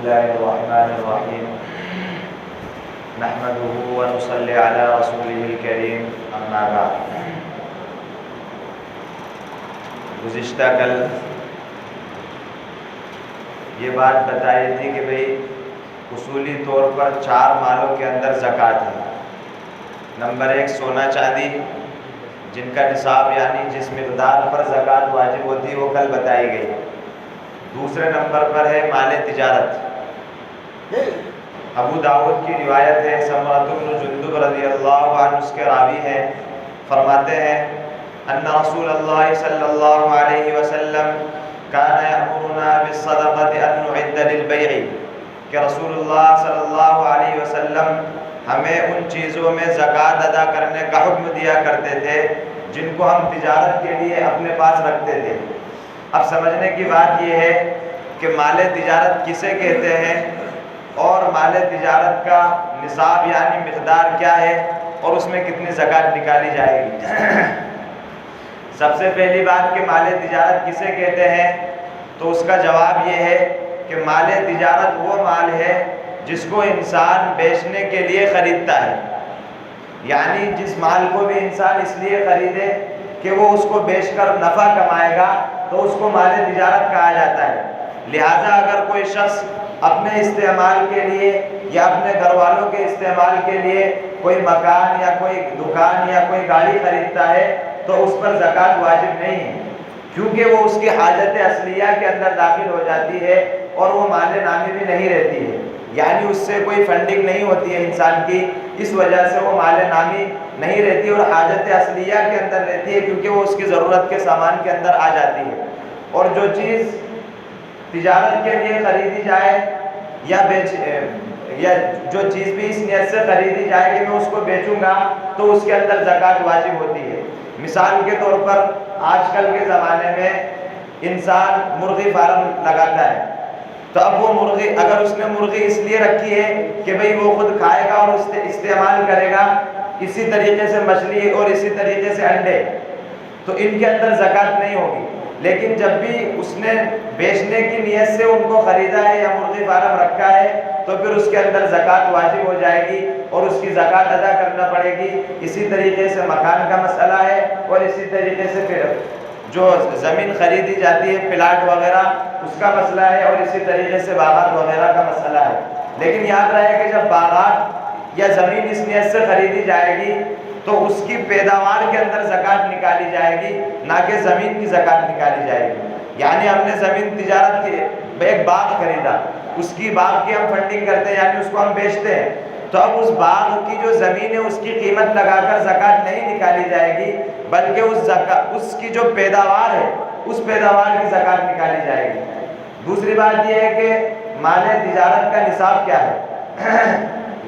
الله الرحمن الرحيم نحمده ونصلي على رسوله الكريم اما بعد۔ گزشتہ کل یہ بات بتائی تھی کہ بھئی اصولی طور پر 4 مالوں کے اندر زکوٰۃ ہے۔ نمبر 1 سونا چاندی جن کا نصاب یعنی جس مقدار پر زکوٰۃ واجب ہوتی ہے وہ کل بتائی گئی۔ دوسرے نمبر پر ہے مال تجارت۔ ابو داؤد کی روایت ہے، سمرہ بن جندب رضی اللہ عنہ اس کے راوی ہیں، فرماتے ہیں ان رسول اللہ صلی اللہ علیہ وسلم کان یأمرنا بالصدقۃ ان نعد للبیع، کہ رسول اللہ صلی اللہ علیہ وسلم ہمیں ان چیزوں میں زکوٰۃ ادا کرنے کا حکم دیا کرتے تھے جن کو ہم تجارت کے لیے اپنے پاس رکھتے تھے۔ اب سمجھنے کی بات یہ ہے کہ مال تجارت کسے کہتے ہیں اور مال تجارت کا نصاب یعنی مقدار کیا ہے اور اس میں کتنی زکوٰۃ نکالی جائے گی۔ سب سے پہلی بات کہ مال تجارت کسے کہتے ہیں تو اس کا جواب یہ ہے کہ مال تجارت وہ مال ہے جس کو انسان بیچنے کے لیے خریدتا ہے، یعنی جس مال کو بھی انسان اس لیے خریدے کہ وہ اس کو بیچ کر نفع کمائے گا تو اس کو مال تجارت کہا جاتا ہے۔ لہٰذا اگر کوئی شخص اپنے استعمال کے لیے یا اپنے گھر والوں کے استعمال کے لیے کوئی مکان یا کوئی دکان یا کوئی گاڑی خریدتا ہے تو اس پر زکوٰۃ واجب نہیں ہے، کیونکہ وہ اس کی حاجت اصلیہ کے اندر داخل ہو جاتی ہے اور وہ مال نامی بھی نہیں رہتی ہے، یعنی اس سے کوئی فنڈنگ نہیں ہوتی ہے انسان کی، اس وجہ سے وہ مال نامی نہیں رہتی اور حاجت اصلیہ کے اندر رہتی ہے، کیونکہ وہ اس کی ضرورت کے سامان کے اندر آ جاتی ہے۔ اور جو چیز تجارت کے لیے خریدی جائے یا جو چیز بھی اس نیت سے خریدی جائے کہ میں اس کو بیچوں گا تو اس کے اندر زکوٰۃ واجب ہوتی ہے۔ مثال کے طور پر آج کل کے زمانے میں انسان مرغی فارم لگاتا ہے، تو اب وہ مرغی اگر اس نے مرغی اس لیے رکھی ہے کہ بھئی وہ خود کھائے گا اور استعمال کرے گا، اسی طریقے سے مچھلی اور اسی طریقے سے انڈے، تو ان کے اندر زکوٰۃ نہیں ہوگی۔ لیکن جب بھی اس نے بیچنے کی نیت سے ان کو خریدا ہے یا مرغی فارم رکھا ہے تو پھر اس کے اندر زکوٰۃ واجب ہو جائے گی اور اس کی زکوٰۃ ادا کرنا پڑے گی۔ اسی طریقے سے مکان کا مسئلہ ہے اور اسی طریقے سے پھر جو زمین خریدی جاتی ہے پلاٹ وغیرہ اس کا مسئلہ ہے اور اسی طریقے سے باغات وغیرہ کا مسئلہ ہے۔ لیکن یاد رہے کہ جب باغات یا زمین اس نیت سے خریدی جائے گی تو اس کی پیداوار کے اندر زکوٰۃ نکالی جائے گی، نہ کہ زمین کی زکوٰۃ نکالی جائے گی۔ یعنی ہم نے زمین تجارت کے ایک باغ خریدا، اس کی باغ کی ہم فنڈنگ کرتے ہیں یعنی اس کو ہم بیچتے ہیں، تو اب اس باغ کی جو زمین ہے اس کی قیمت لگا کر زکوٰۃ نہیں نکالی جائے گی، بلکہ اس کی جو پیداوار ہے اس پیداوار کی زکوٰۃ نکالی جائے گی۔ دوسری بات یہ ہے کہ مال تجارت کا نصاب کیا ہے؟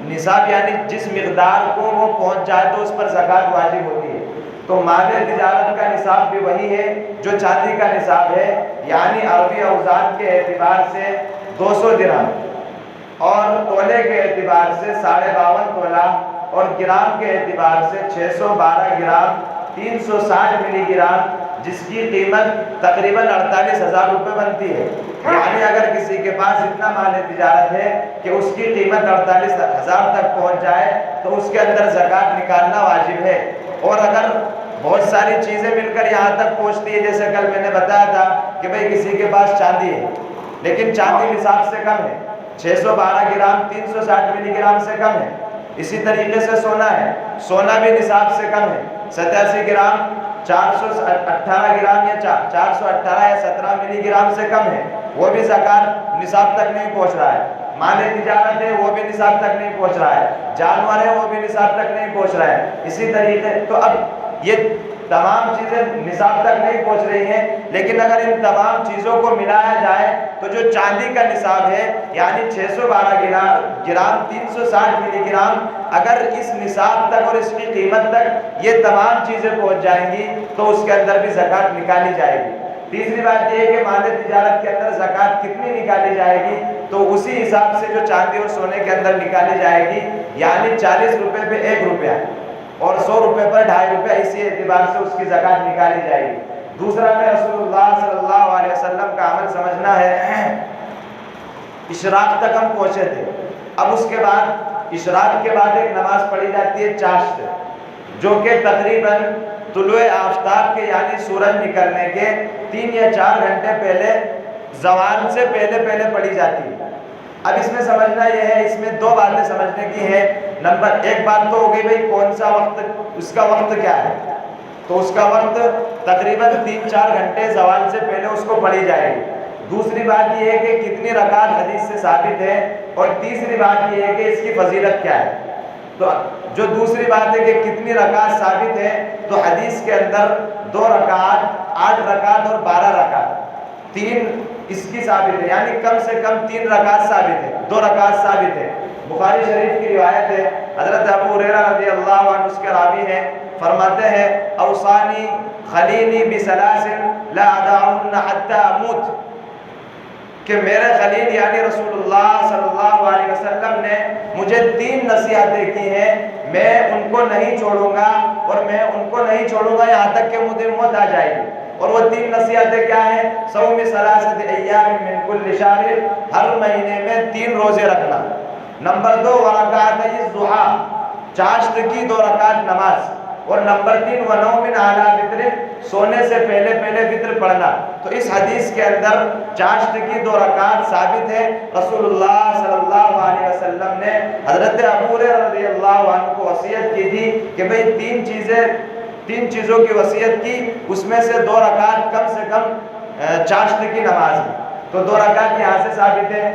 نصاب یعنی جس مقدار کو وہ پہنچ جائے تو اس پر زکوٰۃ واجب ہوتی ہے۔ تو مال تجارت کا نصاب بھی وہی ہے جو چاندی کا نصاب ہے، یعنی عربی اوزان کے اعتبار سے 200 درہم اور تولے کے اعتبار سے 52.5 تولہ اور گرام کے اعتبار سے 612 گرام 360 ملی گرام، جس کی قیمت تقریباً 48,000 روپے بنتی ہے۔ یعنی اگر کسی کے پاس اتنا مال تجارت ہے کہ اس کی قیمت 48,000 تک پہنچ جائے تو اس کے اندر زکوٰۃ نکالنا واجب ہے۔ اور اگر بہت ساری چیزیں مل کر یہاں تک پہنچتی ہے، جیسے کل میں نے بتایا تھا کہ بھئی کسی کے پاس چاندی ہے لیکن چاندی نصاب سے کم ہے، 612 گرام 360 ملی گرام سے کم ہے۔ اسی طریقے سے سونا ہے، سونا بھی نصاب سے کم ہے، 87 گرام 418 گرام یا 418 یا 17 ملی گرام سے کم ہے، وہ بھی زکوٰۃ نصاب تک نہیں پہنچ رہا ہے۔ مال تجارت ہے وہ بھی نصاب تک نہیں پہنچ رہا ہے، جانور ہے وہ بھی نصاب تک نہیں پہنچ رہا ہے۔ اسی طریقے تو اب یہ تمام چیزیں نصاب تک نہیں پہنچ رہی ہیں، لیکن اگر ان تمام چیزوں کو ملایا جائے تو جو چاندی کا نصاب ہے یعنی 612 گرام 360 ملی گرام، اگر اس نصاب تک اور اس کی قیمت تک یہ تمام چیزیں پہنچ جائیں گی تو اس کے اندر بھی زکوٰۃ نکالی جائے گی۔ تیسری بات یہ ہے کہ مال تجارت کے اندر زکوٰۃ کتنی نکالی جائے گی تو اسی حساب سے جو چاندی اور سونے کے اندر نکالی جائے گی، یعنی 40 روپے پہ 1 روپیہ اور 100 روپے پر 2.5 روپیہ، اسی اعتبار سے اس کی زکوٰۃ نکالی جائے گی۔ دوسرا میں رسول اللہ صلی اللہ علیہ وسلم کا عمل سمجھنا ہے اشراق تک ہم پہنچے تھے. اب اس کے بعد اشراق کے بعد ایک نماز پڑھی جاتی ہے چاشت، جو کہ تقریباً طلوع آفتاب کے یعنی سورج نکلنے کے 3 یا 4 گھنٹے پہلے، زوال سے پہلے پہلے پڑھی جاتی ہے. اب اس میں سمجھنا یہ ہے، اس میں 2 باتیں سمجھنے کی ہیں. نمبر 1 بات تو ہو گئی بھائی کون سا وقت، اس کا وقت کیا ہے، تو اس کا وقت تقریباً 3-4 گھنٹے زوال سے پہلے اس کو پڑھی جائے گی. دوسری بات یہ ہے کہ کتنی رکعت حدیث سے ثابت ہے، اور تیسری بات یہ ہے کہ اس کی فضیلت کیا ہے. تو جو دوسری بات ہے کہ کتنی رکعت ثابت ہے، تو حدیث کے اندر 2 رکعت، 8 رکعت اور 12 رکعت، 3 اس کی ثابت ہے، یعنی کم سے کم 3 رکعت ثابت ہے، 2 رکعت ثابت ہے. بخاری شریف کی روایت ہے، حضرت ابو ہریرہ رضی اللہ عنہ اس کے راوی ہیں، فرماتے ہیں اوصانی خلیلی بثلاث لا ادعهن حتى اموت، کہ میرے خلیل یعنی رسول اللہ صلی اللہ علیہ وسلم نے مجھے 3 نصیحتیں کی ہیں، میں ان کو نہیں چھوڑوں گا، اور میں ان کو نہیں چھوڑوں گا یہاں تک کہ مجھے موت آ جائے گی. اور وہ 3 نصیحتیں کیا ہیں؟ صوم 3 ایام من کل شہر، ہر مہینے میں 3 روزے رکھنا. نمبر 2 ورکعتي الضحى، چاشت کی 2 رکعت نماز. اور نمبر 3 ونوم علی وتر، سونے سے پہلے پہلے وتر پڑھنا. تو اس حدیث کے اندر چاشت کی 2 رکعت ثابت ہے. رسول اللہ صلی اللہ علیہ وسلم نے حضرت ابو ہریرہ رضی اللہ عنہ کو وصیت کی تھی کہ بھئی 3 چیزوں کی وصیت کی، اس میں سے 2 رکعت کم سے کم چاشت کی نماز ہے. تو 2 رکعت یہاں سے ثابت ہے.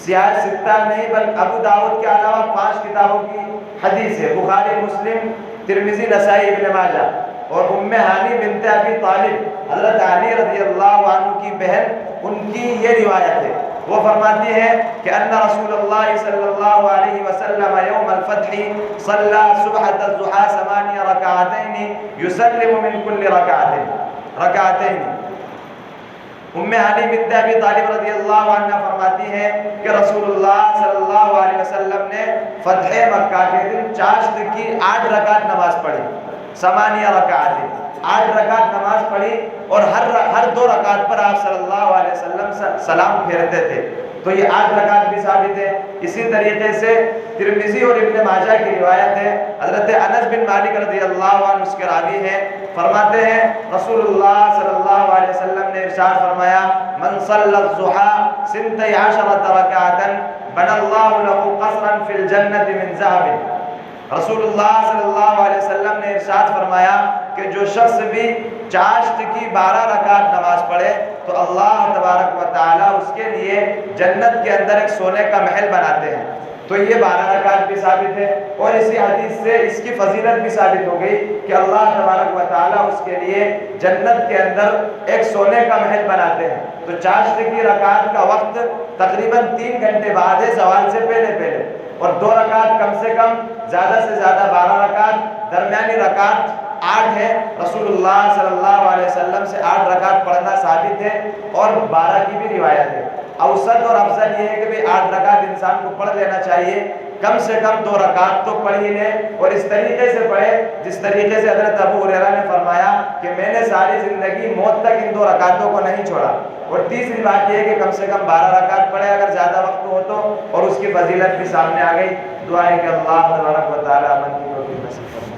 سیاہ 6 نہیں بلکہ ابو داؤد کے علاوہ 5 کتابوں کی حدیث ہے، بخاری، مسلم، ترمذی، نسائی، ابن ماجہ. اور ام ہانی بنت ابی طالب، حضرت علی رضی اللہ عنہ کی بہن، ان کی یہ روایت ہے. وہ فرماتی ہے کہ ان رسول اللہ صلی اللہ علیہ وسلم یوم الفتح صلی صبحۃ الضحى 8 رکعتین یسلم من کل رکعتین. ام ہانی بنت ابی طالب رضی اللہ عنہ فرماتی ہے کہ رسول اللہ صلی اللہ علیہ وسلم نے فتح مکہ کے دن چاشت کی 8 رکعت نماز پڑھی، 8 رکعت، 8 رکعت نماز پڑھی، اور ہر 2 رکعت پر آپ صلی اللہ علیہ وسلم سلام پھیرتے تھے. تو یہ 8 رکعت بھی ثابت ہے. اسی طریقے سے ترمذی اور ابن ماجہ کی روایت ہے، حضرت انس بن مالک رضی اللہ عنہ اس کے راوی ہیں، فرماتے ہیں رسول اللہ صلی اللہ علیہ وسلم نے ارشاد فرمایا من صلی الضحى 12 رکعتا بنى الله له قصرا في الجنة من ذهب. رسول اللہ صلی اللہ علیہ وسلم نے ارشاد فرمایا کہ جو شخص بھی چاشت کی 12 رکعت نماز پڑھے تو اللہ تبارک و تعالیٰ اس کے لیے جنت کے اندر ایک سونے کا محل بناتے ہیں. تو یہ 12 رکعت بھی ثابت ہے، اور اسی حدیث سے اس کی فضیلت بھی ثابت ہو گئی کہ اللہ تبارک و تعالیٰ اس کے لیے جنت کے اندر ایک سونے کا محل بناتے ہیں. تو چاشت کی رکعت کا وقت تقریباً 3 گھنٹے بعد ہے، زوال سے پہلے پہلے، اور 2 رکعت کم سے کم، زیادہ سے زیادہ 12 رکعت، درمیانی رکعت 8 ہے. رسول اللہ صلی اللہ علیہ وسلم سے 8 رکعت پڑھنا ثابت ہے، اور 12 کی بھی روایت ہے. اوسط اور افضل یہ ہے کہ 8 رکعت انسان کو پڑھ لینا چاہیے، کم سے کم 2 رکعت تو پڑھ ہی لے، اور اس طریقے سے پڑھے جس طریقے سے حضرت ابو ہریرہ نے فرمایا کہ میں نے ساری زندگی موت تک ان 2 رکعتوں کو نہیں چھوڑا. اور تیسری بات یہ ہے کہ کم سے کم 12 رکعت پڑھے اگر زیادہ وقت ہو تو، اور اس کی فضیلت بھی سامنے آ گئی. دعا ہے کہ اللہ تبارک و تعالی امن کی توفیق نصیب فرمائے.